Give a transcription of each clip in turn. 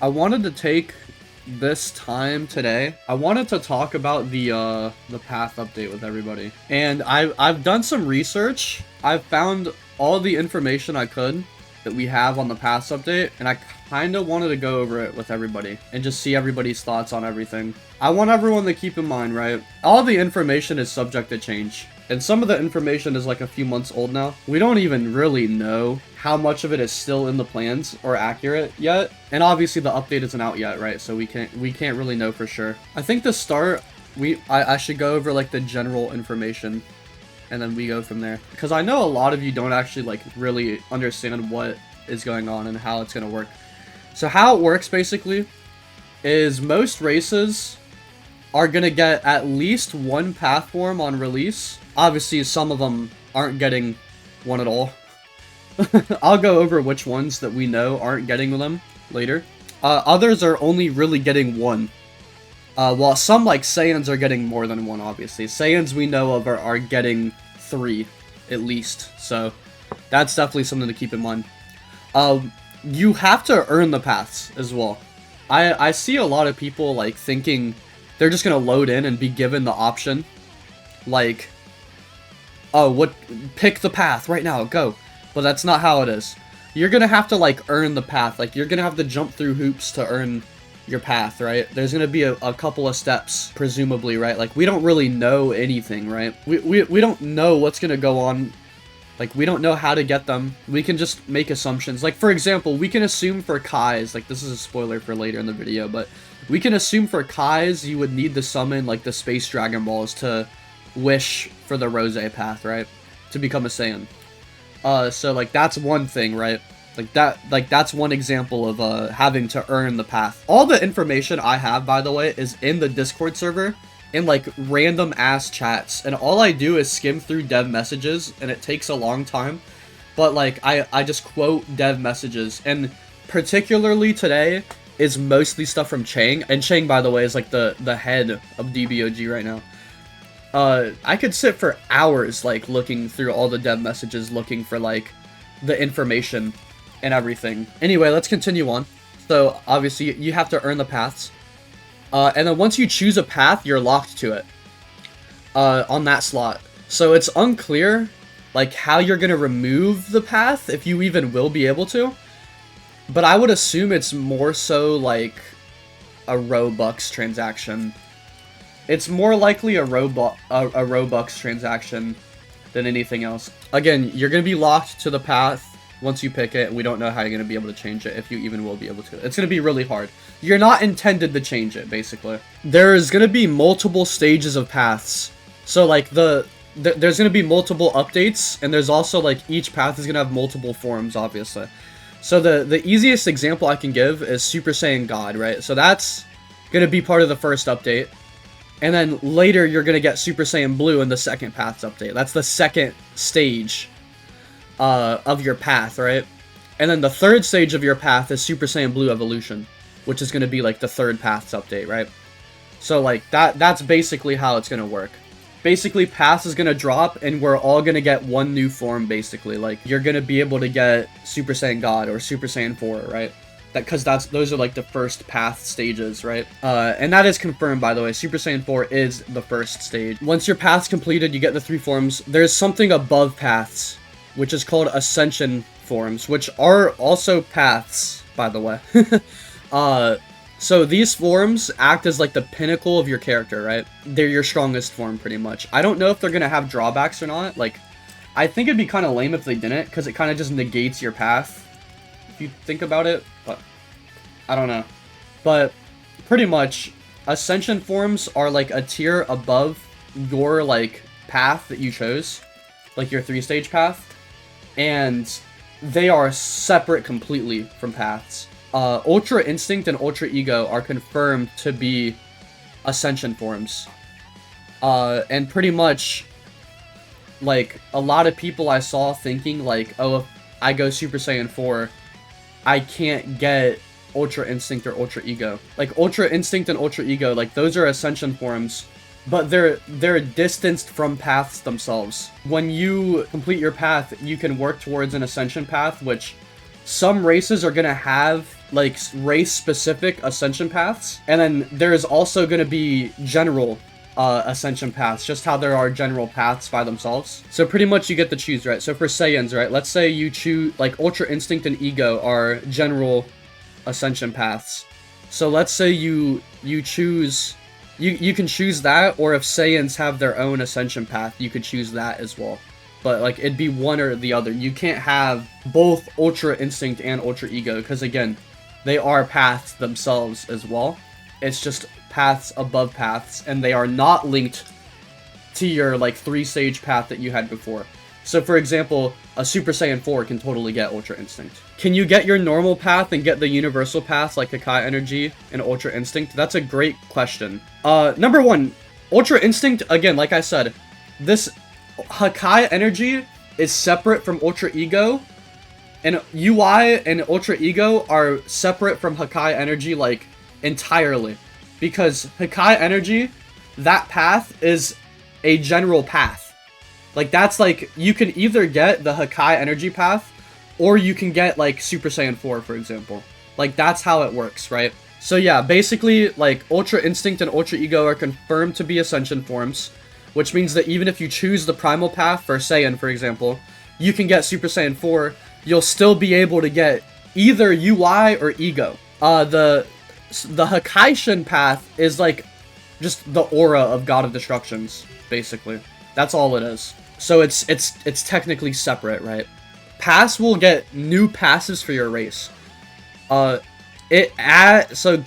I wanted to take this time today. I wanted to talk about the path update with everybody. And I've done some research. I've found all the information I could that we have on the path update, and I kind of wanted to go over it with everybody and just see everybody's thoughts on everything. I want everyone to keep in mind, right? All the information is subject to change. And some of the information is like a few months old now. We don't even really know how much of it is still in the plans or accurate yet. And obviously the update isn't out yet, right? So we can't really know for sure. I think to start, I should go over like the general information and then we go from there. Because I know a lot of you don't actually like really understand what is going on and how it's going to work. So how it works basically is most races are going to get at least one path form on release. Obviously, some of them aren't getting one at all. I'll go over which ones that we know aren't getting them later. Others are only really getting one. While some, like Saiyans, are getting more than one, obviously. Saiyans we know of are getting 3, at least. So, that's definitely something to keep in mind. You have to earn the paths as well. I see a lot of people, like, thinking they're just gonna load in and be given the option. Like, oh, pick the path right now, go. But that's not how it is. You're gonna have to, like, earn the path. Like, you're gonna have to jump through hoops to earn your path, right? There's gonna be a couple of steps, presumably, right? Like, we don't really know anything, right? We don't know what's gonna go on. Like, we don't know how to get them. We can just make assumptions. Like, for example, we can assume for Kai's, like, this is a spoiler for later in the video, but we can assume for Kai's, you would need to summon, like, the Space Dragon Balls to wish for the Rose path, right? To become a Saiyan. So, like, that's one thing, right? That's one example of, having to earn the path. All the information I have, by the way, is in the Discord server, in, like, random-ass chats, and all I do is skim through dev messages, and it takes a long time, but, like, I just quote dev messages, and particularly today is mostly stuff from Chang, and Chang, by the way, is, like, the head of DBOG right now. I could sit for hours, like, looking through all the dev messages, looking for, like, the information and everything. Anyway, let's continue on. So, obviously, you have to earn the paths. And then once you choose a path, you're locked to it. On that slot. So, it's unclear, like, how you're gonna remove the path, if you even will be able to. But I would assume it's more so, like, a Robux transaction. It's more likely a Robux transaction than anything else. Again, you're going to be locked to the path once you pick it. We don't know how you're going to be able to change it, if you even will be able to. It's going to be really hard. You're not intended to change it, basically. There's going to be multiple stages of paths. So, like, there's going to be multiple updates, and there's also, like, each path is going to have multiple forms, obviously. So, the easiest example I can give is Super Saiyan God, right? So, that's going to be part of the first update. And then later, you're going to get Super Saiyan Blue in the second paths update. That's the second stage of your path, right? And then the third stage of your path is Super Saiyan Blue Evolution, which is going to be, like, the third paths update, right? So, like, that's basically how it's going to work. Basically, paths is going to drop, and we're all going to get one new form, basically. Like, you're going to be able to get Super Saiyan God or Super Saiyan 4, right? Because those are, like, the first path stages, right? And that is confirmed, by the way. Super Saiyan 4 is the first stage. Once your path's completed, you get the 3 forms. There's something above paths, which is called ascension forms, which are also paths, by the way. So these forms act as, like, the pinnacle of your character, right? They're your strongest form, pretty much. I don't know if they're gonna have drawbacks or not. Like, I think it'd be kind of lame if they didn't, because it kind of just negates your path, if you think about it, but I don't know. But pretty much, ascension forms are, like, a tier above your, like, path that you chose, like your 3-stage path, and they are separate completely from paths. Ultra Instinct and Ultra Ego are confirmed to be ascension forms, and pretty much, like, a lot of people I saw thinking, like, oh, if I go Super Saiyan 4, I can't get Ultra Instinct or Ultra Ego. Like, Ultra Instinct and Ultra Ego, like, those are ascension forms, but they're distanced from paths themselves. When you complete your path, you can work towards an ascension path, which some races are gonna have, like race-specific ascension paths, and then there is also going to be general ascension paths, just how there are general paths by themselves. So pretty much you get to choose, right? So for Saiyans, right, let's say you choose, like, Ultra Instinct and Ego are general ascension paths. So let's say you choose, you can choose that, or if Saiyans have their own ascension path, you could choose that as well. But, like, it'd be one or the other. You can't have both Ultra Instinct and Ultra Ego, because, again, they are paths themselves as well. It's just paths above paths, and they are not linked to your, like, 3-stage path that you had before. So, for example, a Super Saiyan 4 can totally get Ultra Instinct. Can you get your normal path and get the universal path, like Hakai Energy and Ultra Instinct? That's a great question. Number one, Ultra Instinct, again, like I said, this Hakai Energy is separate from Ultra Ego, and UI and Ultra Ego are separate from Hakai Energy, like, entirely. Because Hakai Energy, that path is a general path. Like, that's like, you can either get the Hakai Energy path, or you can get, like, Super Saiyan 4, for example. Like, that's how it works, right? So yeah, basically, like, Ultra Instinct and Ultra Ego are confirmed to be Ascension forms, which means that even if you choose the Primal path for Saiyan, for example, you can get Super Saiyan 4, you'll still be able to get either UI or Ego. The Hakaishin path is, like, just the aura of God of Destructions, basically. That's all it is. So it's technically separate, right? Paths will get new passes for your race. So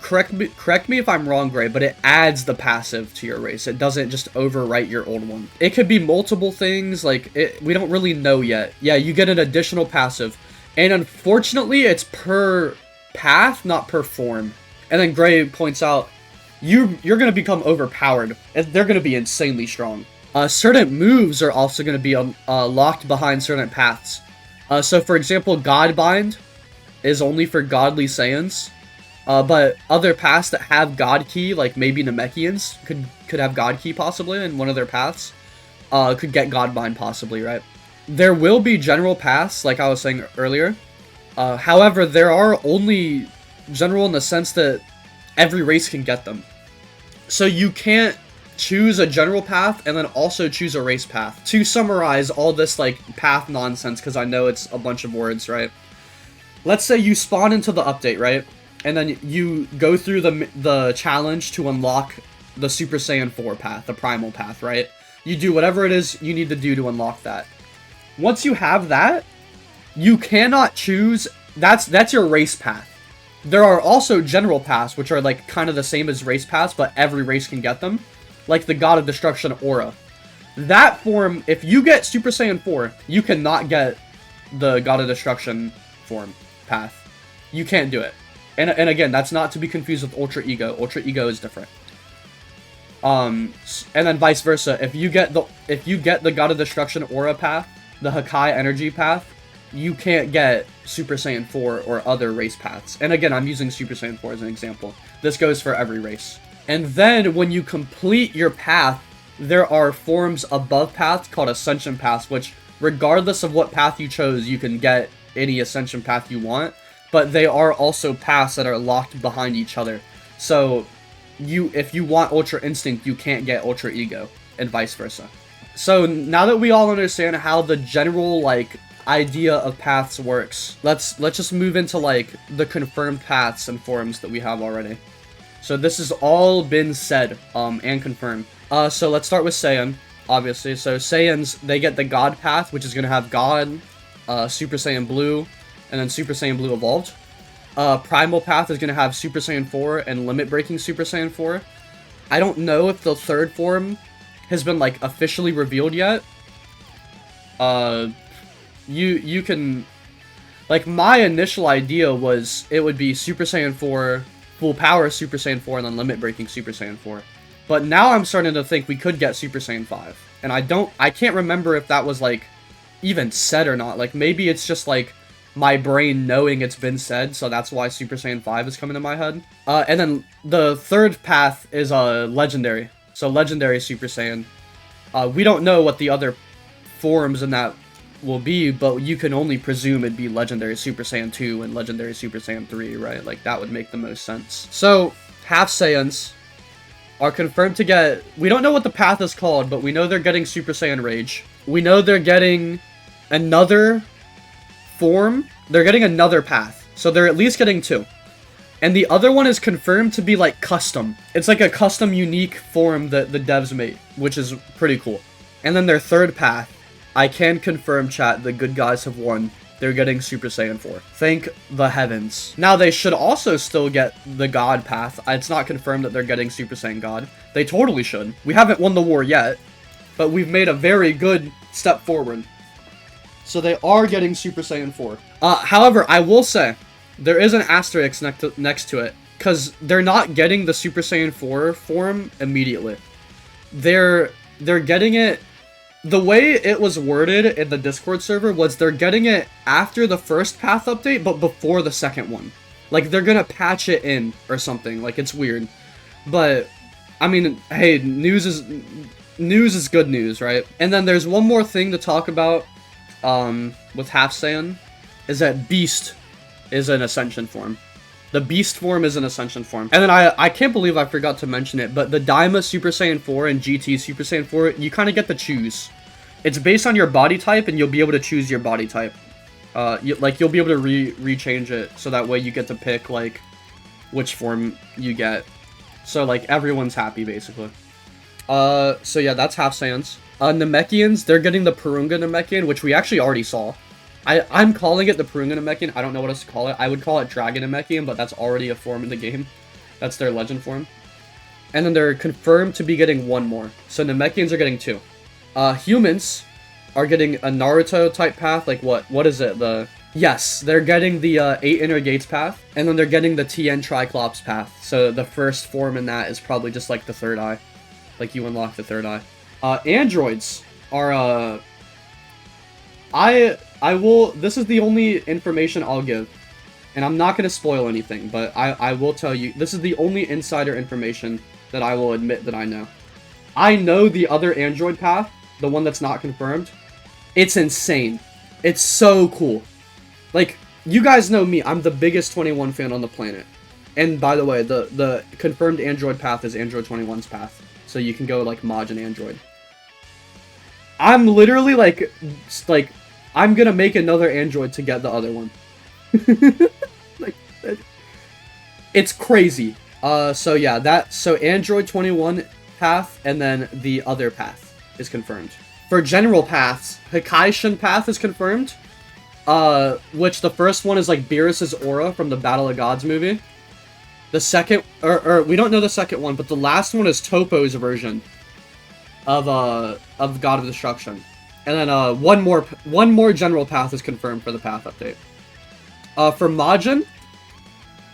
correct me if I'm wrong, Gray, but it adds the passive to your race. It doesn't just overwrite your old one. It could be multiple things, like, we don't really know yet. Yeah, you get an additional passive. And unfortunately, it's per path, not per form. And then Gray points out, you're going to become overpowered. They're going to be insanely strong. Certain moves are also going to be locked behind certain paths. So for example, Godbind is only for godly Saiyans. But other paths that have God Ki, like maybe Namekians, could have God Ki possibly in one of their paths. Could get Godbind possibly, right? There will be general paths, like I was saying earlier. However, there are only general in the sense that every race can get them. So you can't choose a general path and then also choose a race path. To summarize all this, like, path nonsense, because I know it's a bunch of words, right? Let's say you spawn into the update, right? And then you go through the challenge to unlock the Super Saiyan 4 path, the Primal path, right? You do whatever it is you need to do to unlock that. Once you have that, you cannot choose... That's your race path. There are also general paths, which are, like, kind of the same as race paths, but every race can get them. Like the God of Destruction Aura. That form, if you get Super Saiyan 4, you cannot get the God of Destruction form path. You can't do it. And again, that's not to be confused with Ultra Ego. Ultra Ego is different. And then vice versa. If you get the God of Destruction Aura path, the Hakai Energy path, you can't get Super Saiyan 4 or other race paths. And again, I'm using Super Saiyan 4 as an example. This goes for every race. And then, when you complete your path, there are forms above paths called Ascension paths, which, regardless of what path you chose, you can get any Ascension path you want. But they are also paths that are locked behind each other. So, if you want Ultra Instinct, you can't get Ultra Ego, and vice versa. So, now that we all understand how the general, like, idea of paths works, let's just move into, like, the confirmed paths and forms that we have already. So this has all been said, and confirmed. So let's start with Saiyan, obviously. So Saiyans, they get the God path, which is going to have God, Super Saiyan Blue, and then Super Saiyan Blue Evolved. Primal path is going to have Super Saiyan 4 and Limit Breaking Super Saiyan 4. I don't know if the third form has been, like, officially revealed yet. You can... Like, my initial idea was it would be Super Saiyan 4... Full Power Super Saiyan 4 and then Limit Breaking Super Saiyan 4. But now I'm starting to think we could get Super Saiyan 5. And I can't remember if that was, like, even said or not. Like, maybe it's just, like, my brain knowing it's been said, so that's why Super Saiyan 5 is coming to my head. And then the third path is Legendary. So Legendary Super Saiyan. We don't know what the other forms in that will be, but you can only presume it'd be Legendary Super Saiyan 2 and Legendary Super Saiyan 3, right? Like, that would make the most sense. So, Half Saiyans are confirmed to get... We don't know what the path is called, but we know they're getting Super Saiyan Rage. We know they're getting another form. They're getting another path. So they're at least getting 2. And the other one is confirmed to be, like, custom. It's like a custom, unique form that the devs made, which is pretty cool. And then their third path, I can confirm, chat, the good guys have won. They're getting Super Saiyan 4. Thank the heavens. Now, they should also still get the God path. It's not confirmed that they're getting Super Saiyan God. They totally should. We haven't won the war yet, but we've made a very good step forward. So they are getting Super Saiyan 4. However, I will say, there is an asterisk next to it, because they're not getting the Super Saiyan 4 form immediately. They're getting it... The way it was worded in the Discord server was they're getting it after the first path update, but before the second one. Like, they're gonna patch it in or something. Like, it's weird. But, I mean, hey, news is good news, right? And then there's one more thing to talk about with Half Saiyan, is that Beast is an Ascension form. The Beast form is an Ascension form. And then I can't believe I forgot to mention it, but the Daima Super Saiyan 4 and GT Super Saiyan 4, you kind of get to choose. It's based on your body type, and you'll be able to choose your body type. You'll be able to rechange it, so that way you get to pick, like, which form you get. So, like, everyone's happy, basically. So yeah, that's Half Saiyans. Namekians, they're getting the Purunga Namekian, which we actually already saw. I'm calling it the Purunga Namekian. I don't know what else to call it. I would call it Dragon Namekian, but that's already a form in the game. That's their legend form. And then they're confirmed to be getting 1 more. So Namekians are getting 2. Humans are getting a Naruto-type path. Like, what is it? Yes, they're getting the 8 Inner Gates path. And then they're getting the Tien Triclops path. So the first form in that is probably just like the third eye. Like, you unlock the third eye. Androids are, I will, this is the only information I'll give, and I'm not going to spoil anything, but I will tell you, this is the only insider information that I will admit that I know. I know the other Android path, the one that's not confirmed. It's insane. It's so cool. Like, you guys know me, I'm the biggest 21 fan on the planet. And by the way, the confirmed Android path is Android 21's path, so you can go, like, Majin Android. I'm literally, like, I'm gonna make another Android to get the other one. Like, it's crazy. So yeah, so Android 21 path, and then the other path is confirmed. For general paths, Hikaishin path is confirmed. Which the first one is, like, Beerus's aura from the Battle of Gods movie. The second, or we don't know the second one, but the last one is Toppo's version of God of Destruction. And then one more general path is confirmed for the path update. For Majin,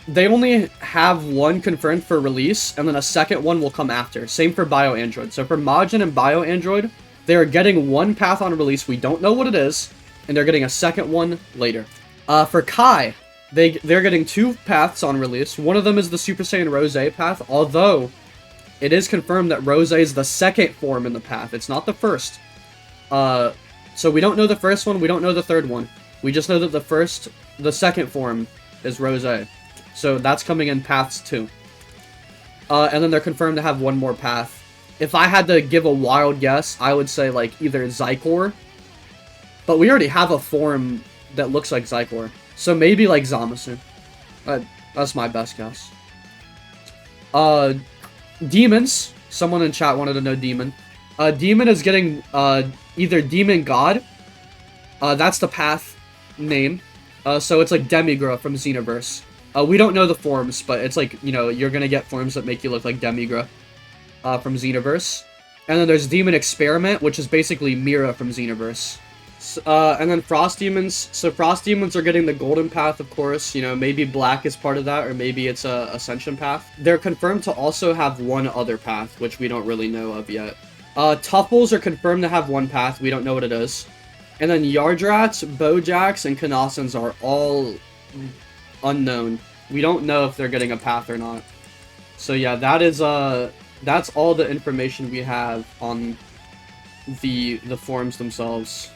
they only have 1 confirmed for release, and then a second one will come after. Same for Bio Android. So for Majin and Bio Android, they are getting 1 path on release. We don't know what it is, and they're getting a second one later. For Kai, they're getting 2 paths on release. One of them is the Super Saiyan Rose path, although it is confirmed that Rose is the second form in the path. It's not the first. So we don't know the first one, we don't know the third one. We just know that the second form is Rose. So that's coming in paths 2. And then they're confirmed to have 1 more path. If I had to give a wild guess, I would say, like, either Zycor. But we already have a form that looks like Zycor. So maybe, like, Zamasu. That's my best guess. Demons. Someone in chat wanted to know Demon. Demon is getting, either Demon God. That's the path name. So it's like Demigra from Xenoverse. We don't know the forms, but it's like, you know, you're gonna get forms that make you look like Demigra, from Xenoverse. And then there's Demon Experiment, which is basically Mira from Xenoverse. And then Frost Demons. So Frost Demons are getting the Golden Path, of course. You know, maybe Black is part of that, or maybe it's a Ascension Path. They're confirmed to also have 1 other path, which we don't really know of yet. Tuffles are confirmed to have 1 path. We don't know what it is. And then Yardrats, Bojacks, and Kanasans are all unknown. We don't know if they're getting a path or not. So yeah, that is, that's all the information we have on the forms themselves.